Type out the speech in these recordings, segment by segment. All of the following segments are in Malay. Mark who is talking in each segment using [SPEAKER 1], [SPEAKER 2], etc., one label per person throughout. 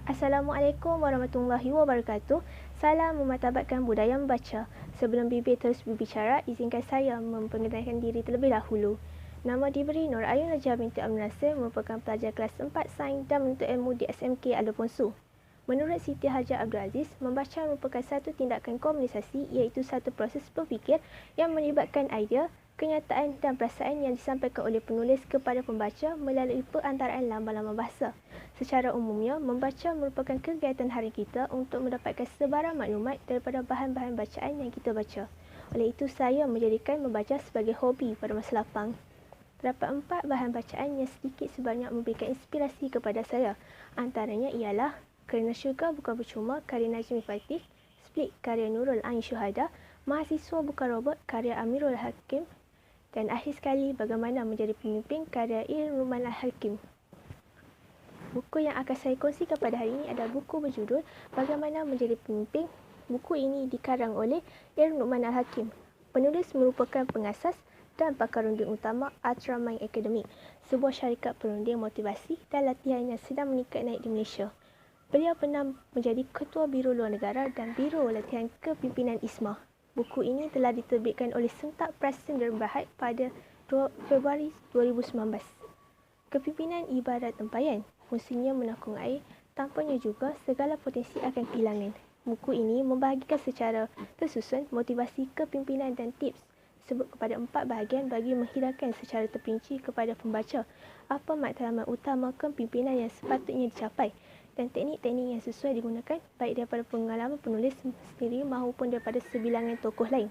[SPEAKER 1] Assalamualaikum warahmatullahi wabarakatuh. Salam memartabatkan budaya membaca. Sebelum bibir terus berbicara, izinkan saya memperkenalkan diri terlebih dahulu. Nama diberi Nur Ayu Najah binti Abdul Nasir, merupakan pelajar kelas 4 Sains dan menuntut ilmu di SMK Alfonso. Menurut Siti Hajar Abdul Aziz, membaca merupakan satu tindakan komunikasi, iaitu satu proses berfikir yang melibatkan idea, kenyataan dan perasaan yang disampaikan oleh penulis kepada pembaca melalui perantaraan lambang-lambang bahasa. Secara umumnya, membaca merupakan kegiatan harian kita untuk mendapatkan sebarang maklumat daripada bahan-bahan bacaan yang kita baca. Oleh itu, saya menjadikan membaca sebagai hobi pada masa lapang. Terdapat 4 bahan bacaan yang sedikit sebanyak memberikan inspirasi kepada saya. Antaranya ialah Kerana Syurga Bukan Percuma karya Najmi Fatih, Split karya Nurul Ain Syuhada, Mahasiswa Bukan Robot karya Amirul Hakim, dan akhir sekali Bagaimana Menjadi Pemimpin karya Ilmuman Al-Hakim. Buku yang akan saya kongsikan pada hari ini adalah buku berjudul Bagaimana Menjadi Pemimpin. Buku ini dikarang oleh Ilmuman Al-Hakim. Penulis merupakan pengasas dan pakar runding utama Ultramind Academy, sebuah syarikat perunding motivasi dan latihan yang sedang meningkat naik di Malaysia. Beliau pernah menjadi Ketua Biro Luar Negara dan Biro Latihan Kepimpinan ISMA. Buku ini telah diterbitkan oleh Sentak Press Sdn Bhd pada 2 Februari 2019. Kepimpinan ibarat tempayan, fungsinya menakung air, tanpanya juga segala potensi akan kehilangan. Buku ini membahagikan secara tersusun motivasi kepimpinan dan tips sebut kepada 4 bahagian bagi menghidangkan secara terperinci kepada pembaca apa matlamat utama kepimpinan yang sepatutnya dicapai dan teknik-teknik yang sesuai digunakan baik daripada pengalaman penulis sendiri maupun daripada sebilangan tokoh lain.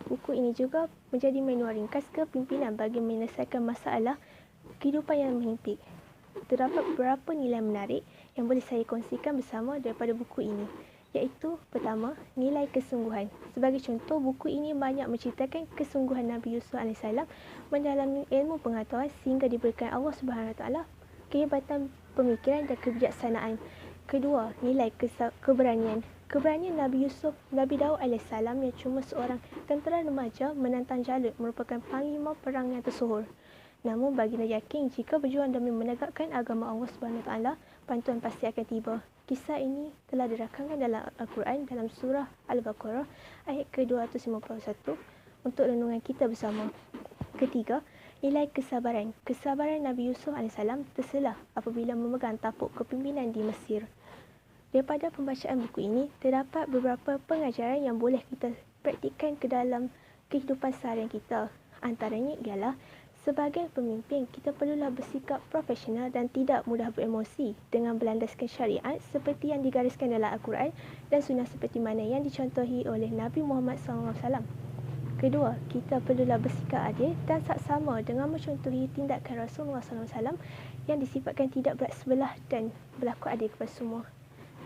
[SPEAKER 1] Buku ini juga menjadi manual ringkas kepimpinan bagi menyelesaikan masalah kehidupan yang menghimpit. Terdapat beberapa nilai menarik yang boleh saya kongsikan bersama daripada buku ini, iaitu pertama, nilai kesungguhan. Sebagai contoh, buku ini banyak menceritakan kesungguhan Nabi Yusuf AS mendalami ilmu pengetahuan sehingga diberikan Allah SWT kehebatan pemikiran dan kebijaksanaan. Kedua, nilai keberanian. Keberanian Nabi Daud AS yang cuma seorang tentera remaja menantang Jalut merupakan panglima perang yang tersohor. Namun baginda yakin jika berjuang demi menegakkan agama Allah SWT, bantuan pasti akan tiba. Kisah ini telah dirakamkan dalam Al-Quran dalam surah Al-Baqarah ayat ke-251 untuk renungan kita bersama. Ketiga, nilai kesabaran. Kesabaran Nabi Yusuf AS terselah apabila memegang tampuk kepimpinan di Mesir. Daripada pembacaan buku ini, terdapat beberapa pengajaran yang boleh kita praktikkan ke dalam kehidupan seharian kita. Antaranya ialah, sebagai pemimpin, kita perlulah bersikap profesional dan tidak mudah beremosi dengan berlandaskan syariat seperti yang digariskan dalam Al-Quran dan sunnah seperti mana yang dicontohi oleh Nabi Muhammad SAW. Kedua, kita perlulah bersikap adil dan saksama dengan mencontohi tindakan Rasulullah SAW yang disifatkan tidak berat sebelah dan berlaku adil kepada semua.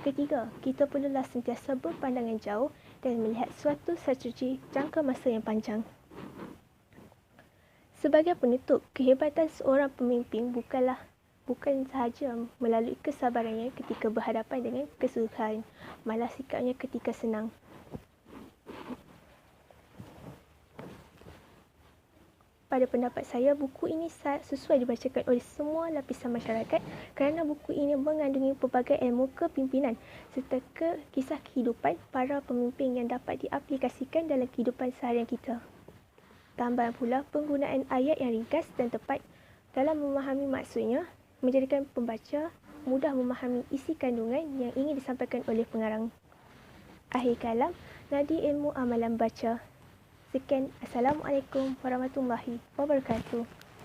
[SPEAKER 1] Ketiga, kita perlulah sentiasa berpandangan jauh dan melihat suatu strategi jangka masa yang panjang. Sebagai penutup, kehebatan seorang pemimpin bukan sahaja melalui kesabarannya ketika berhadapan dengan kesusahan, malah sikapnya ketika senang. Pada pendapat saya, buku ini sesuai dibacakan oleh semua lapisan masyarakat kerana buku ini mengandungi pelbagai ilmu kepimpinan serta kisah kehidupan para pemimpin yang dapat diaplikasikan dalam kehidupan seharian kita. Tambahan pula, penggunaan ayat yang ringkas dan tepat dalam memahami maksudnya menjadikan pembaca mudah memahami isi kandungan yang ingin disampaikan oleh pengarang. Akhir kalam, nadi ilmu amalan baca. Sekian, Assalamualaikum warahmatullahi wabarakatuh.